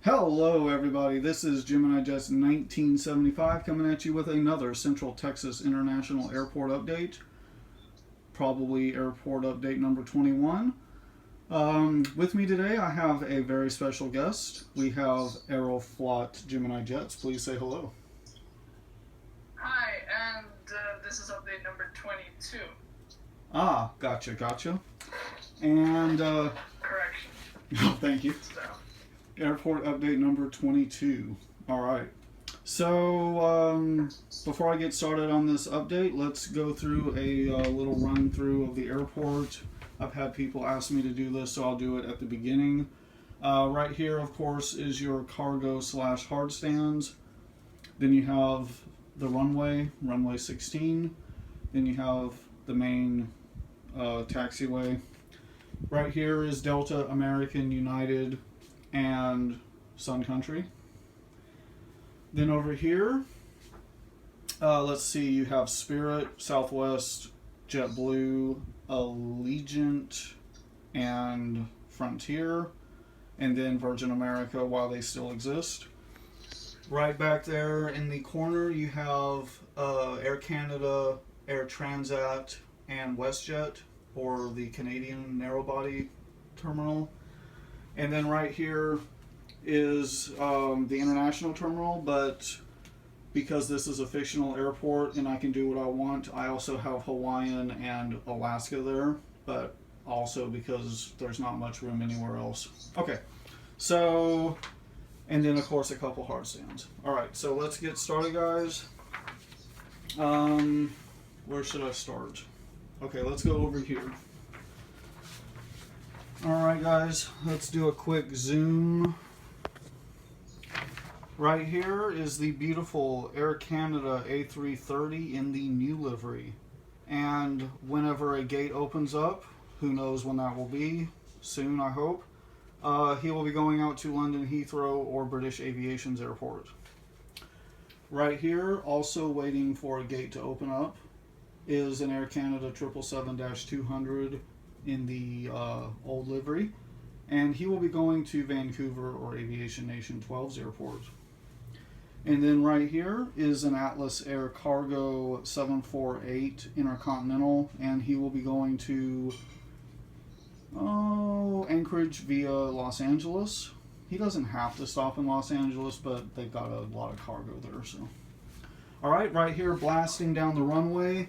Hello, everybody. This is Gemini Jets 1975 coming at you with another Central Texas International Airport update. Probably airport update number 21. With me today, I have a very special guest. We have Aeroflot Gemini Jets. Please say hello. Hi, and this is update number 22. Ah, gotcha. And, Correction. thank you. So, Airport update number 22. All right. So, before I get started on this update, let's go through a little run through of the airport. I've had people ask me to do this, so I'll do it at the beginning. Right here, of course, is your cargo / hard stands. Then you have the runway 16. Then you have the main taxiway. Right here is Delta, American, United, and Sun Country. Then over here, let's see, you have Spirit, Southwest, JetBlue, Allegiant, and Frontier, and then Virgin America while they still exist. Right back there in the corner, you have Air Canada, Air Transat, and WestJet, or the Canadian narrowbody terminal. And then right here is the international terminal, but because this is a fictional airport and I can do what I want, I also have Hawaiian and Alaska there, but also because there's not much room anywhere else. Okay, so, and then of course a couple hard stands. Alright, so let's get started, guys. Where should I start? Okay, let's go over here. Alright guys, let's do a quick zoom. Right here is the beautiful Air Canada A330 in the new livery. And whenever a gate opens up, who knows when that will be, soon I hope, he will be going out to London Heathrow or British Aviation's airport. Right here, also waiting for a gate to open up, is an Air Canada 777-200 in the old livery, and he will be going to Vancouver or Aviation Nation 12's airport. And then right here is an Atlas Air Cargo 748 Intercontinental, and he will be going to Anchorage via Los Angeles. He doesn't have to stop in Los Angeles, but they've got a lot of cargo there. So, all right here, blasting down the runway,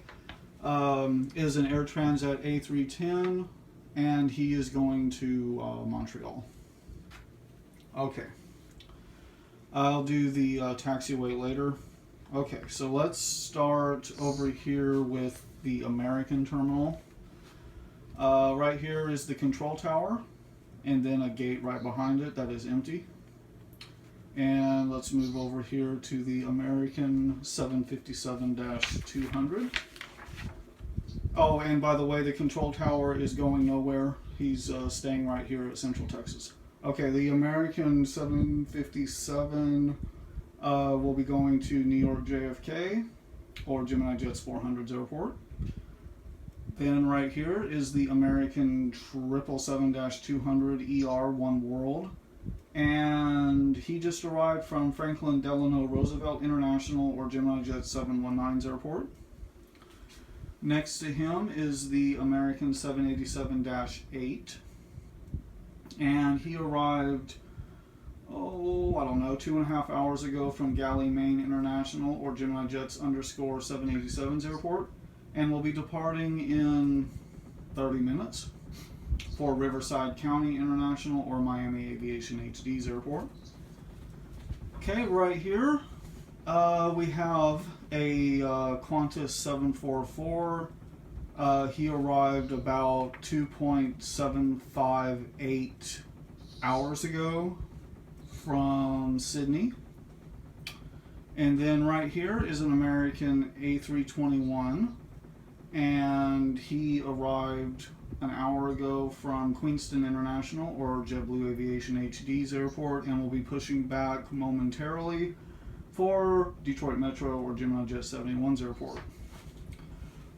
is an Air Transat A310, and he is going to Montreal. Okay. I'll do the taxiway later. Okay, so let's start over here with the American terminal. Right here is the control tower, and then a gate right behind it that is empty. And let's move over here to the American 757-200. Oh, and by the way, the control tower is going nowhere. He's staying right here at Central Texas. Okay, the American 757 will be going to New York JFK or Gemini Jets 400's airport. Then right here is the American 777-200 ER One World. And he just arrived from Franklin Delano Roosevelt International or Gemini Jets 719's airport. Next to him is the American 787-8, and he arrived, 2.5 hours ago from Galley, Maine International, or Gemini Jets _787's airport, and will be departing in 30 minutes for Riverside County International or Miami Aviation HD's airport. Okay, right here, we have a Qantas 744. He arrived about 2.758 hours ago from Sydney. And then right here is an American A321, and he arrived an hour ago from Queenston International or JetBlue Aviation HD's airport, and will be pushing back momentarily for Detroit Metro or Gemini Jet 71's airport.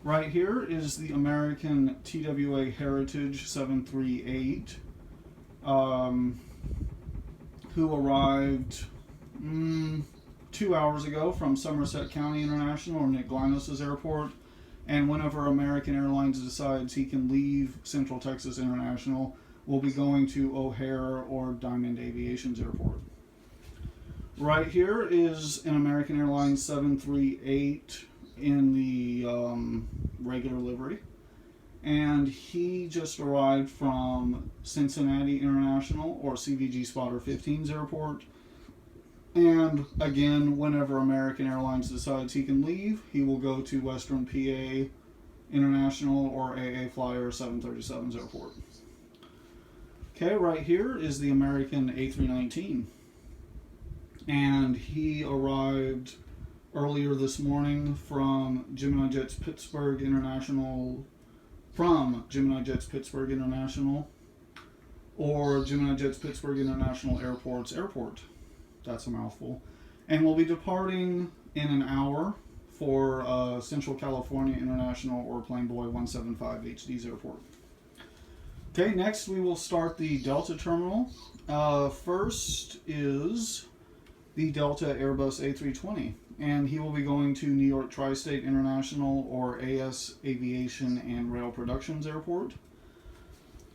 Right here is the American TWA Heritage 738. who arrived 2 hours ago from Somerset County International or Nick Glynos' airport. And whenever American Airlines decides he can leave Central Texas International, we'll be going to O'Hare or Diamond Aviation's airport. Right here is an American Airlines 738 in the regular livery. And he just arrived from Cincinnati International or CVG Spotter 15's airport. And again, whenever American Airlines decides he can leave, he will go to Western PA International or AA Flyer 737's airport. Okay, right here is the American A319. And he arrived earlier this morning from Gemini Jets Pittsburgh International or Gemini Jets Pittsburgh International Airport's airport. That's a mouthful. And we'll be departing in an hour for Central California International or Plainboy 175 HD's airport. Okay, next we will start the Delta terminal. First is the Delta Airbus A320, and he will be going to New York Tri-State International or AS Aviation and Rail Productions Airport.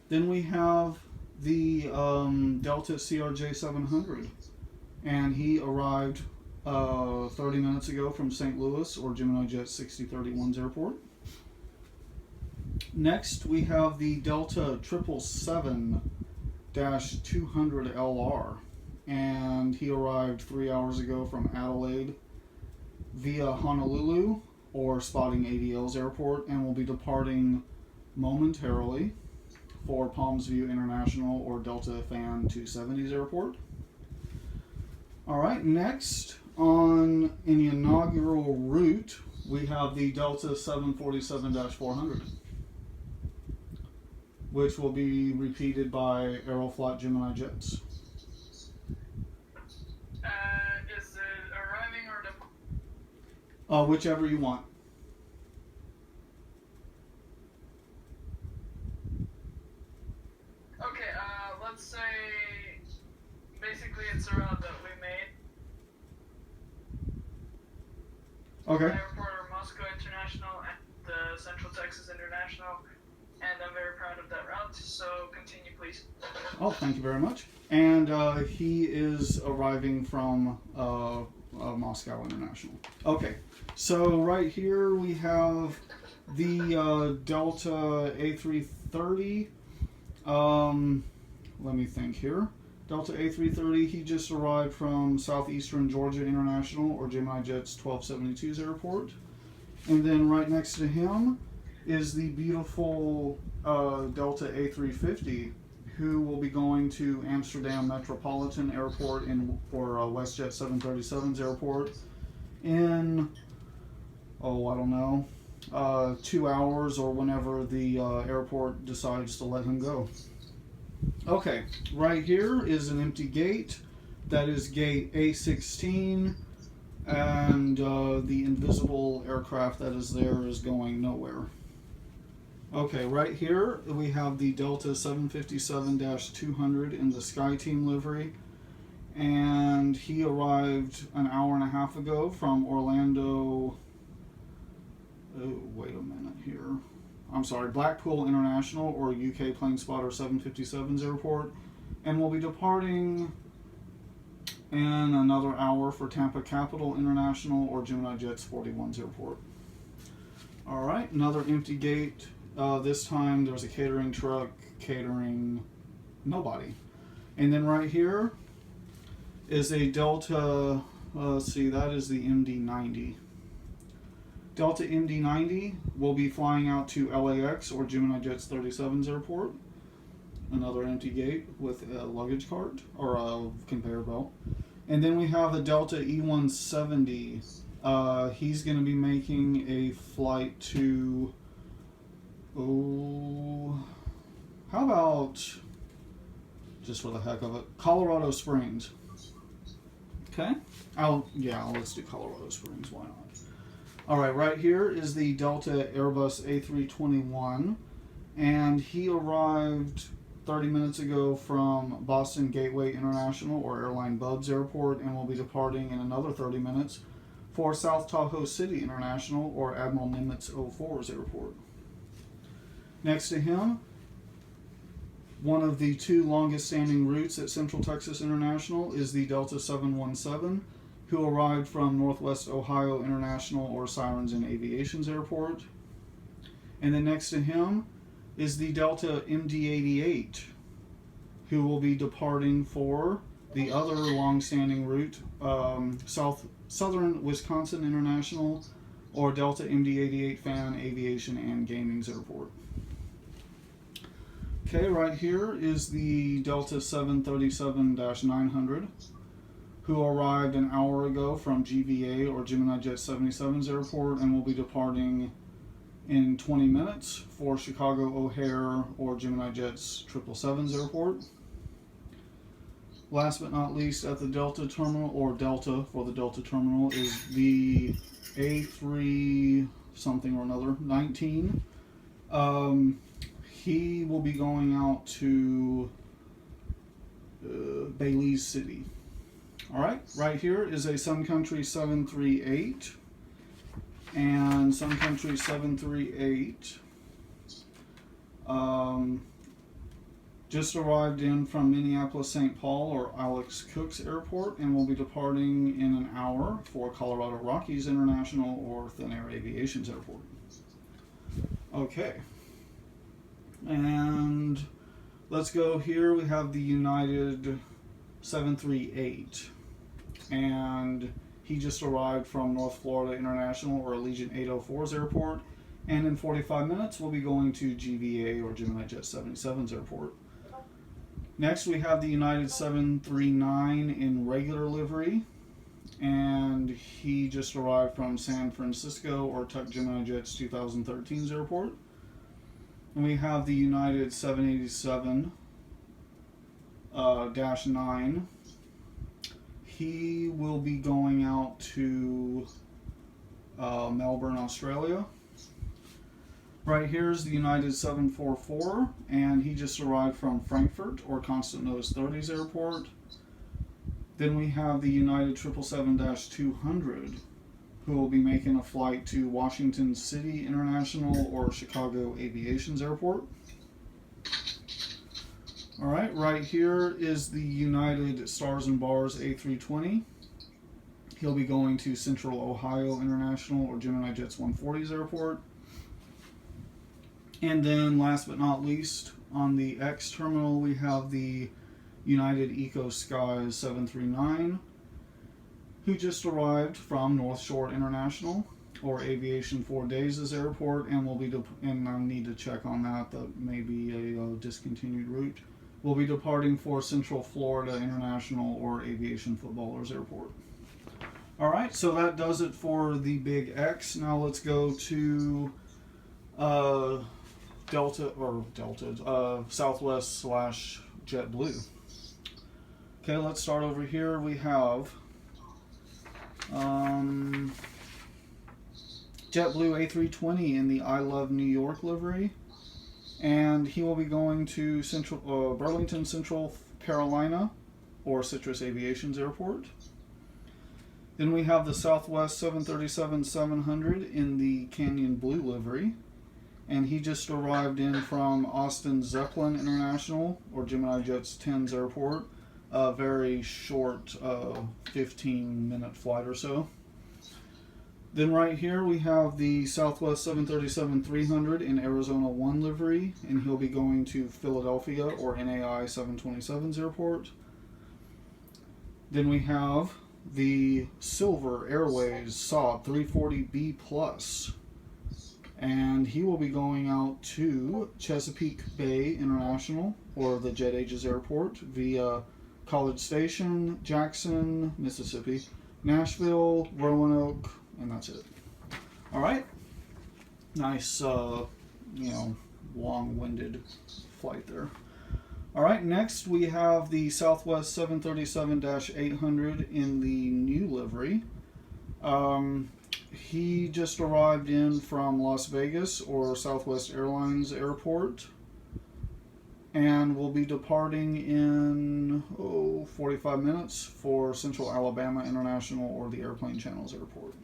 Then we have the Delta CRJ 700, and he arrived 30 minutes ago from St. Louis or Gemini Jet 6031's airport. Next, we have the Delta 777-200LR, and he arrived 3 hours ago from Adelaide via Honolulu or Spotting ADL's airport, and will be departing momentarily for Palms View International or Delta Fan 270's airport. All right, next on an inaugural route, we have the Delta 747-400, which will be repeated by Aeroflot Gemini Jets. Is it arriving or Whichever you want. Okay, let's say basically it's a route that we made. Okay. Airport or Moscow International and the Central Texas International, and I'm very proud of that route, so continue please. Oh, thank you very much. And he is arriving from Moscow International. Okay, so right here we have the Delta A330. Let me think here. Delta A330, he just arrived from Southeastern Georgia International or Gemini Jets 1272's airport. And then right next to him is the beautiful Delta A350, who will be going to Amsterdam Metropolitan Airport for WestJet 737's airport in, 2 hours or whenever the airport decides to let him go. Okay, right here is an empty gate. That is gate A16, and the invisible aircraft that is there is going nowhere. Okay, right here we have the Delta 757-200 in the SkyTeam livery, and he arrived an hour and a half ago from Orlando. Oh, wait a minute here. I'm sorry, Blackpool International or UK Plane Spotter 757's airport, and will be departing in another hour for Tampa Capital International or Gemini Jets 41's airport. All right, another empty gate. This time there's a catering truck catering nobody. And then right here is a Delta, let's see, that is the MD-90. Delta MD-90 will be flying out to LAX or Gemini Jets 37's airport. Another empty gate with a luggage cart or a conveyor belt. And then we have a Delta E-170. He's going to be making a flight to, how about, just for the heck of it, Colorado Springs. Okay? Let's do Colorado Springs, why not? Alright, right here is the Delta Airbus A321, and he arrived 30 minutes ago from Boston Gateway International or Airline Bubs Airport, and will be departing in another 30 minutes for South Tahoe City International or Admiral Nimitz 04's airport. Next to him, one of the two longest standing routes at Central Texas International is the Delta 717, who arrived from Northwest Ohio International or Sirens and Aviation's airport. And then next to him is the Delta MD-88, who will be departing for the other long-standing route, Southern Wisconsin International or Delta MD-88 Fan Aviation and Gaming's airport. Okay, right here is the Delta 737-900, who arrived an hour ago from GVA or Gemini Jet 77's airport and will be departing in 20 minutes for Chicago O'Hare or Gemini Jet's 777's airport. Last but not least, at the Delta terminal, or Delta for the Delta terminal, is the A3 something or another 19. He will be going out to Belize City. All right, right here is a Sun Country 738, and Sun Country 738 just arrived in from Minneapolis St. Paul or Alex Cook's airport and will be departing in an hour for Colorado Rockies International or Thin Air Aviation's airport. Okay, and let's go here. We have the United 738, and he just arrived from North Florida International or Allegiant 804's airport, and in 45 minutes we'll be going to GVA or Gemini Jet 77's airport. Next we have the United 739 in regular livery, and he just arrived from San Francisco or Tuck Gemini Jet's 2013's airport. And we have the United 787-9. He will be going out to Melbourne, Australia. Right here is the United 744, and he just arrived from Frankfurt or Constant Nose 30's airport. Then we have the United 777-200, who will be making a flight to Washington City International or Chicago Aviation's airport. All right, right here is the United Stars and Bars A320. He'll be going to Central Ohio International or Gemini Jet's 140's airport. And then last but not least, on the X terminal, we have the United Eco Skies 739, who just arrived from North Shore International or Aviation 4 Days' airport, and will be and I need to check on that. That may be a discontinued route. Will be departing for Central Florida International or Aviation Footballers Airport. All right, so that does it for the Big X. Now let's go to Southwest / JetBlue. Okay, let's start over here. We have JetBlue A320 in the I Love New York livery, and he will be going to Burlington, Central Carolina, or Citrus Aviation's airport. Then we have the Southwest 737-700 in the Canyon Blue livery, and he just arrived in from Austin Zeppelin International or Gemini Jet's 10's airport. A very short 15-minute flight or so. Then right here we have the Southwest 737-300 in Arizona 1 livery, and he'll be going to Philadelphia or NAI 727's airport. Then we have the Silver Airways Saab 340B Plus, and he will be going out to Chesapeake Bay International or the Jet Ages Airport via College Station, Jackson, Mississippi, Nashville, Roanoke, and that's it. All right. Nice, long-winded flight there. All right, next we have the Southwest 737-800 in the new livery. He just arrived in from Las Vegas or Southwest Airlines Airport, and will be departing in 45 minutes for Central Alabama International, or the Airplane Channels Airport.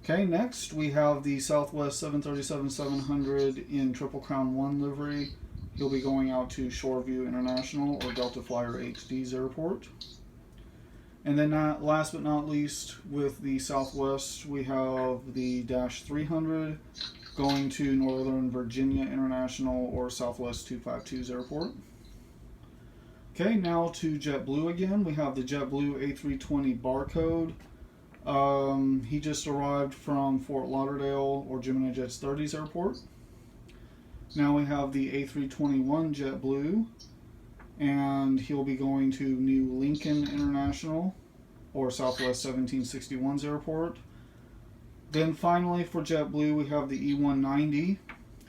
Okay, next we have the Southwest 737-700 in Triple Crown 1 livery. He'll be going out to Shoreview International, or Delta Flyer HD's airport. And then last but not least, with the Southwest, we have the Dash 300 going to Northern Virginia International, or Southwest 252's airport. Okay, now to JetBlue again. We have the JetBlue A320 barcode. He just arrived from Fort Lauderdale, or Gemini Jets 30's airport. Now we have the A321 JetBlue, and he'll be going to New Lincoln International, or Southwest 1761's airport. Then finally for JetBlue, we have the E190,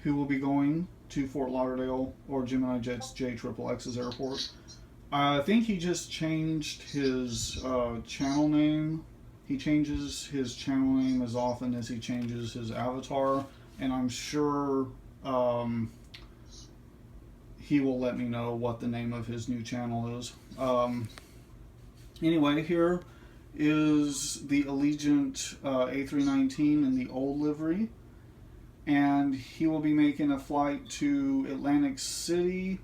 who will be going to Fort Lauderdale, or Gemini Jets JXXX's airport. I think he just changed his channel name. He changes his channel name as often as he changes his avatar, and I'm sure he will let me know what the name of his new channel is. Anyway, here is the Allegiant A319 in the old livery, and he will be making a flight to Atlantic City,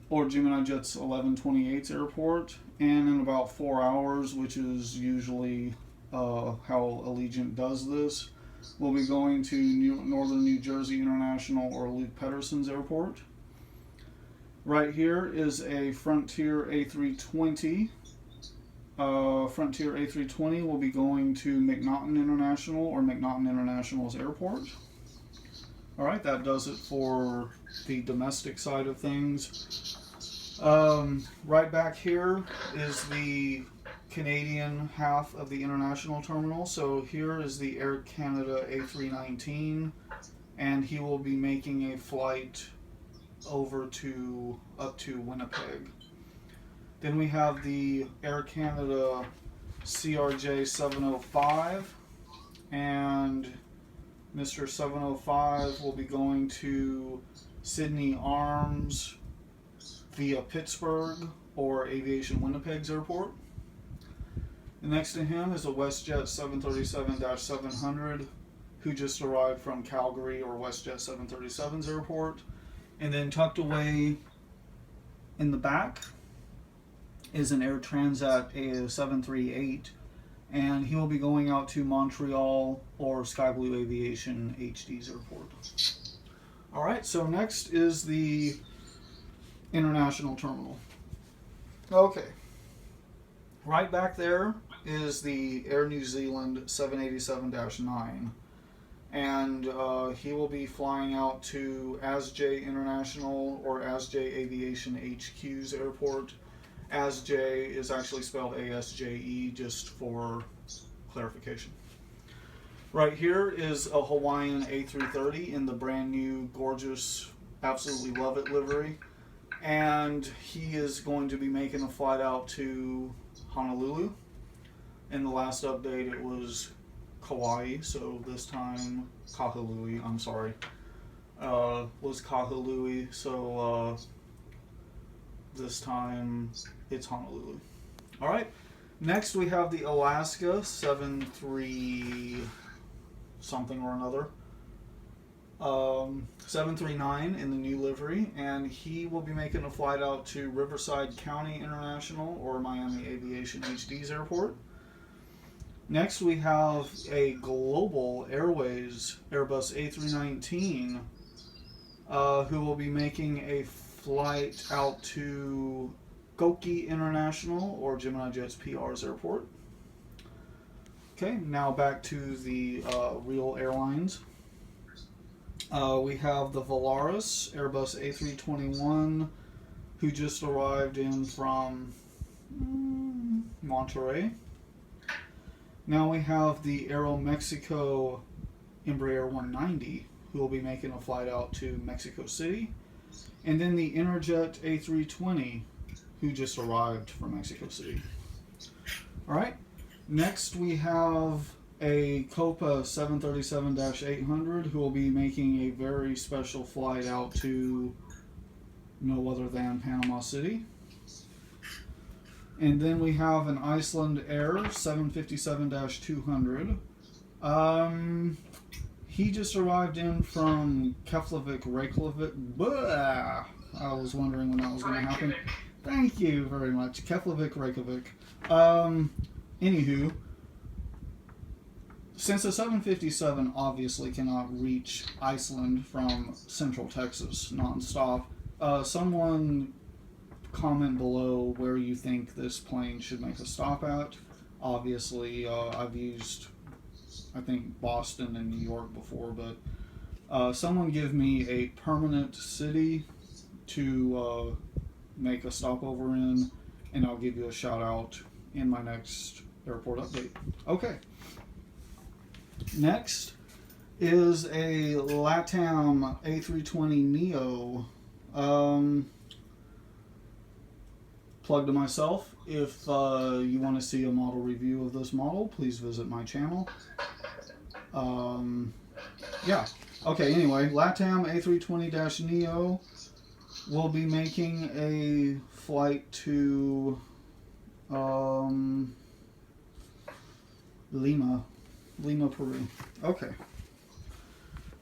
or Gemini Jets 1128's airport, and in about 4 hours, which is usually how Allegiant does this, we'll be going to Northern New Jersey International, or Luke Pedersen's airport. Right here is a Frontier A320. Frontier A320 will be going to McNaughton International, or McNaughton International's airport. Alright, that does it for the domestic side of things. Right back here is the Canadian half of the international terminal. So here is the Air Canada A319, and he will be making a flight over to up to Winnipeg. Then we have the Air Canada CRJ 705, and Mr. 705 will be going to Sydney Arms via Pittsburgh, or Aviation Winnipeg's airport. And next to him is a WestJet 737-700, who just arrived from Calgary, or WestJet 737's airport. And then tucked away in the back is an Air Transat A738, and he will be going out to Montreal, or Sky Blue Aviation HD's airport. Alright, so next is the international terminal. Okay. Right back there is the Air New Zealand 787-9. And he will be flying out to ASJ International, or ASJ Aviation HQ's airport. ASJ is actually spelled ASJE, just for clarification. Right here is a Hawaiian A330 in the brand new, gorgeous, absolutely love it livery. And he is going to be making a flight out to Honolulu. In the last update it was Kauai, so this time Kahului, I'm sorry, was Kahului, so this time it's Honolulu. Alright, next we have the Alaska 73 something or another, 739 in the new livery, and he will be making a flight out to Riverside County International, or Miami Aviation HD's airport. Next we have a Global Airways Airbus A319, who will be making a flight out to Koki International, or Gemini Jets PR's airport. Okay, now back to the real airlines. We have the Volaris Airbus A321, who just arrived in from Monterey. Now we have the Aeromexico Embraer 190, who will be making a flight out to Mexico City. And then the Interjet A320, who just arrived from Mexico City. Alright, next we have a Copa 737-800, who will be making a very special flight out to no other than Panama City. And then we have an Iceland Air 757-200. He just arrived in from Keflavik, Reykjavik. Blah! I was wondering when that was going to happen. Thank you very much. Keflavik, Reykjavik. Anywho, since the 757 obviously cannot reach Iceland from Central Texas nonstop, someone comment below where you think this plane should make a stop at. Obviously, I've used, I think, Boston and New York before, but someone give me a permanent city to make a stopover in, and I'll give you a shout out in my next airport update. Okay. Next is a LATAM A320neo. Plug to myself. If you want to see a model review of this model, please visit my channel. Yeah. Okay, anyway, LATAM A320-neo will be making a flight to Lima, Peru. Okay.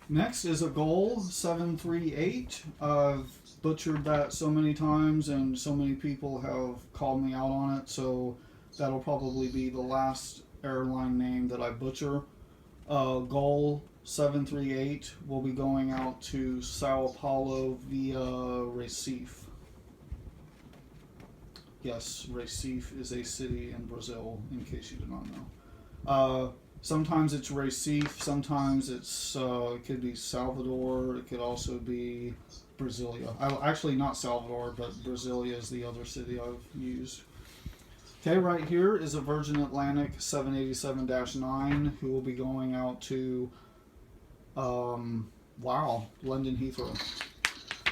Next is a Gol 738. I've butchered that so many times and so many people have called me out on it, so that'll probably be the last airline name that I butcher. Gol 738 will be going out to Sao Paulo via Recife. Yes, Recife is a city in Brazil, in case you did not know. Sometimes it's Recife, sometimes it's it could be Salvador, it could also be Brasilia. Actually, not Salvador, but Brasilia is the other city I've used. Okay, right here is a Virgin Atlantic 787-9 who will be going out to, London Heathrow.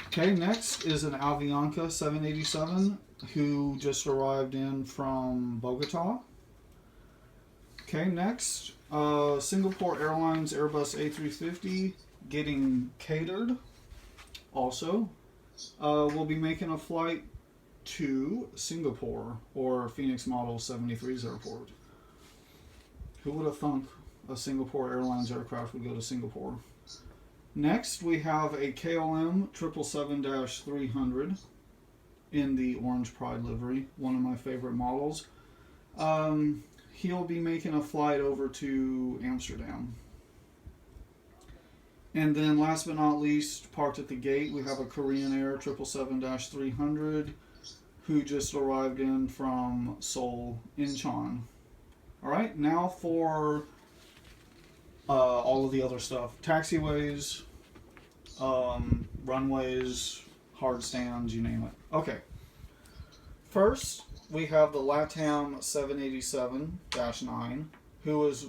Okay, next is an Avianca 787 who just arrived in from Bogota. Okay, next, Singapore Airlines Airbus A350 getting catered. Also, we'll be making a flight to Singapore, or Phoenix Model 73's airport. Who would have thunk a Singapore Airlines aircraft would go to Singapore? Next, we have a KLM 777-300 in the Orange Pride livery, one of my favorite models. He'll be making a flight over to Amsterdam. And then last but not least, parked at the gate, we have a Korean Air 777-300 who just arrived in from Seoul, Incheon. Alright, now for all of the other stuff. Taxiways, runways, hard stands, you name it. Okay. First, we have the LATAM 787-9 who is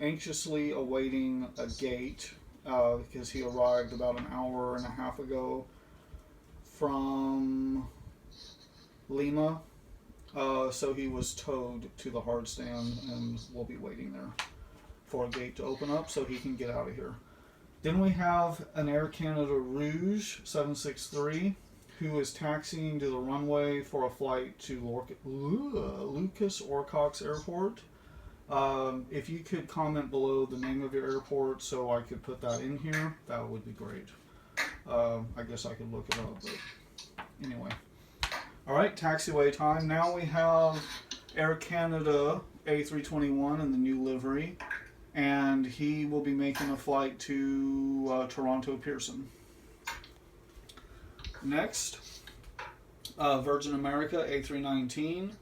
anxiously awaiting a gate because he arrived about an hour and a half ago from Lima. So he was towed to the hard stand and will be waiting there for a gate to open up so he can get out of here. Then we have an Air Canada Rouge 763 who is taxiing to the runway for a flight to Lucas Orcox Airport. If you could comment below the name of your airport so I could put that in here, that would be great. I guess I could look it up, but anyway. Alright, taxiway time. Now we have Air Canada A321 in the new livery, and he will be making a flight to Toronto Pearson. Next, Virgin America A319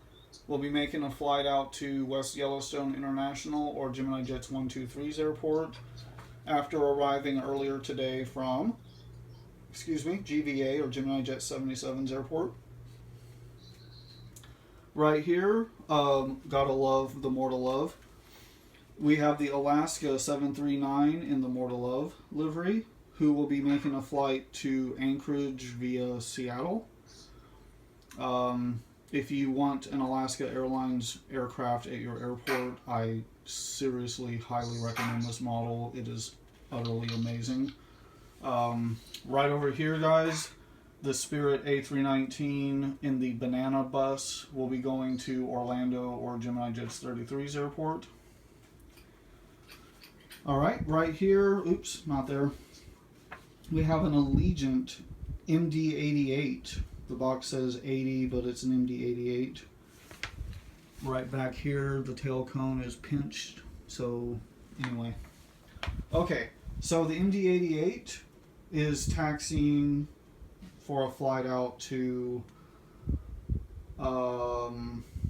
will be making a flight out to West Yellowstone International or Gemini Jets 123's airport after arriving earlier today from, GVA or Gemini Jet 77's airport. Right here, gotta love the more to love. We have the Alaska 739 in the more to love livery, who will be making a flight to Anchorage via Seattle. If you want an Alaska Airlines aircraft at your airport, I seriously highly recommend this model. It is utterly amazing. Right over here, guys, The Spirit A319 in the Banana Bus will be going to Orlando or Gemini Jets 33's airport. Alright, right here, oops, not there. We have an Allegiant MD-88. The box says 80, but it's an MD-88. Right back here, the tail cone is pinched. So, anyway. Okay, so the MD-88 is taxiing for a flight out to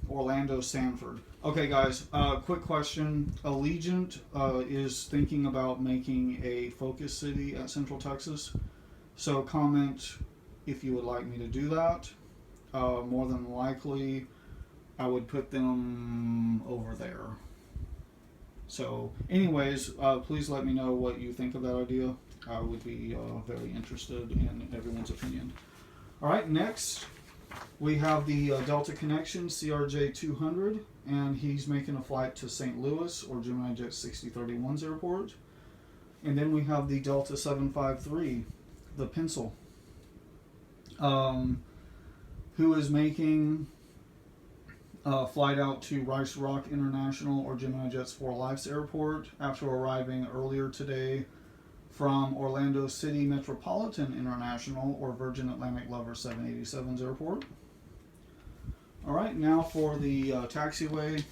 Orlando Sanford. Okay, guys, quick question. Allegiant is thinking about making a focus city at Central Texas. So comment if you would like me to do that. More than likely, I would put them over there. So, anyways, please let me know what you think of that idea. I would be very interested in everyone's opinion. All right, next we have the Delta Connection CRJ 200, and he's making a flight to St. Louis or Gemini Jet 6031's airport. And then we have the Delta 753, the Pencil, who is making a flight out to Rice Rock International or Gemini Jet's For Life's airport after arriving earlier today from Orlando City Metropolitan International or Virgin Atlantic Lover 787's airport. Alright, now for the taxiway.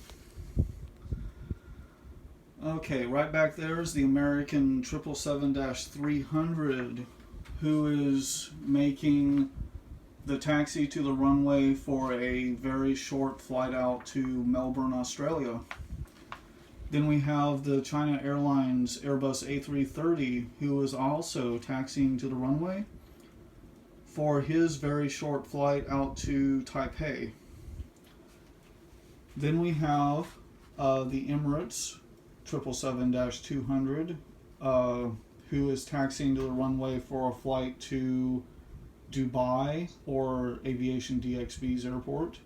Okay, right back there is the American 777-300, who is making the taxi to the runway for a very short flight out to Melbourne, Australia. Then we have the China Airlines Airbus A330, who is also taxiing to the runway for his very short flight out to Taipei. Then we have the Emirates 777-200, who is taxiing to the runway for a flight to Dubai or Aviation DXB's airport.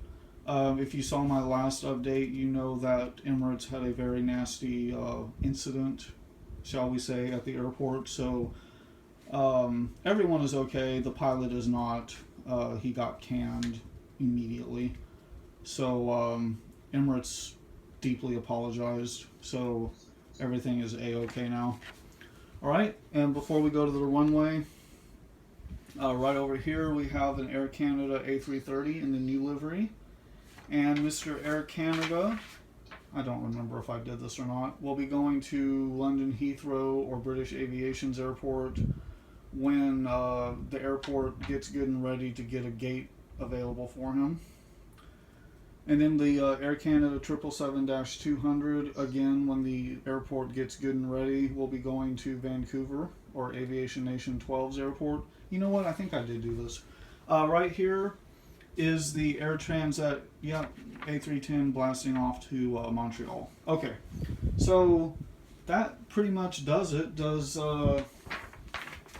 If you saw my last update, you know that Emirates had a very nasty incident, shall we say, at the airport. So everyone is okay. The pilot is not. He got canned immediately. So Emirates deeply apologized. So everything is A-okay now. All right, and before we go to the runway, right over here we have an Air Canada A330 in the new livery. And Mr. Air Canada, I don't remember if I did this or not, will be going to London Heathrow or British Aviation's airport when the airport gets good and ready to get a gate available for him. And then the Air Canada 777-200, again, when the airport gets good and ready, will be going to Vancouver or Aviation Nation 12's airport. You know what? I think I did do this. Right here is the Air Transat, A310 blasting off to Montreal. Okay, so that pretty much does it. Does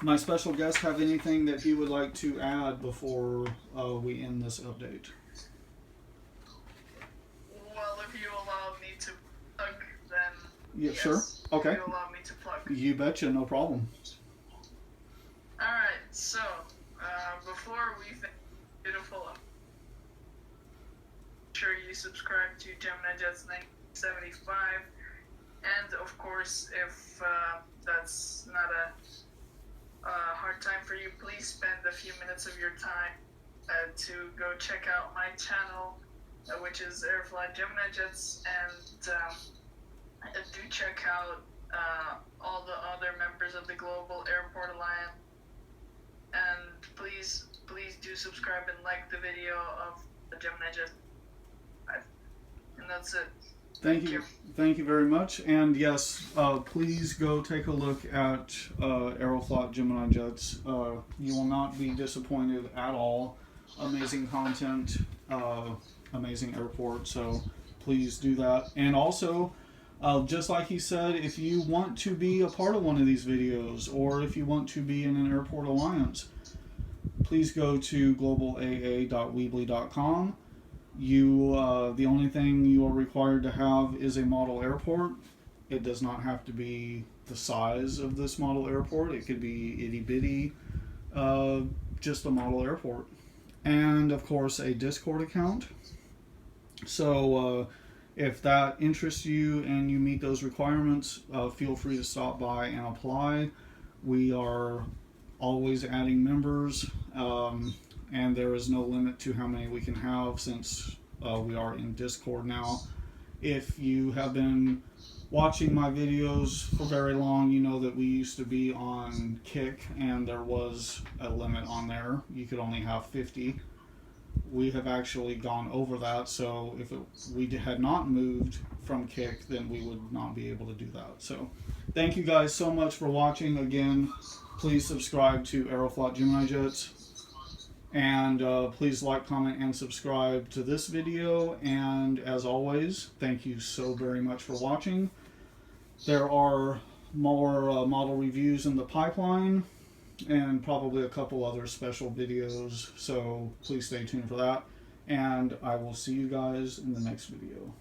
my special guest have anything that he would like to add before we end this update? Well, if you allow me to plug, then Yeah, yes. sure. Okay. If you allow me to plug. You betcha, no problem. Alright, so, before we finish beautiful, sure you subscribe to Gemini Jets 975, and of course, if that's not a hard time for you, please spend a few minutes of your time to go check out my channel, which is Airfly Gemini Jets, and do check out all the other members of the Global Airport Alliance. And please do subscribe and like the video of the Gemini Jet. And that's it. Thank you very much. And yes, please go take a look at Aeroflot Gemini Jets. You will not be disappointed at all. Amazing content, amazing airport. So please do that. And also, just like he said, if you want to be a part of one of these videos, or if you want to be in an airport alliance, please go to globaaa.weebly.com. The only thing you are required to have is a model airport. It does not have to be the size of this model airport. It could be itty bitty just a model airport. And of course, a Discord account. So if that interests you and you meet those requirements, feel free to stop by and apply. We are always adding members, and there is no limit to how many we can have since we are in Discord now. If you have been watching my videos for very long, you know that we used to be on Kick and there was a limit on there. You could only have 50. We have actually gone over that, so if we had not moved from Kick, then we would not be able to do that. So thank you guys so much for watching. Again, please subscribe to Aeroflot Gemini Jets, and please like, comment, and subscribe to this video. And as always, thank you so very much for watching. There are more model reviews in the pipeline, and probably a couple other special videos, so please stay tuned for that, and I will see you guys in the next video.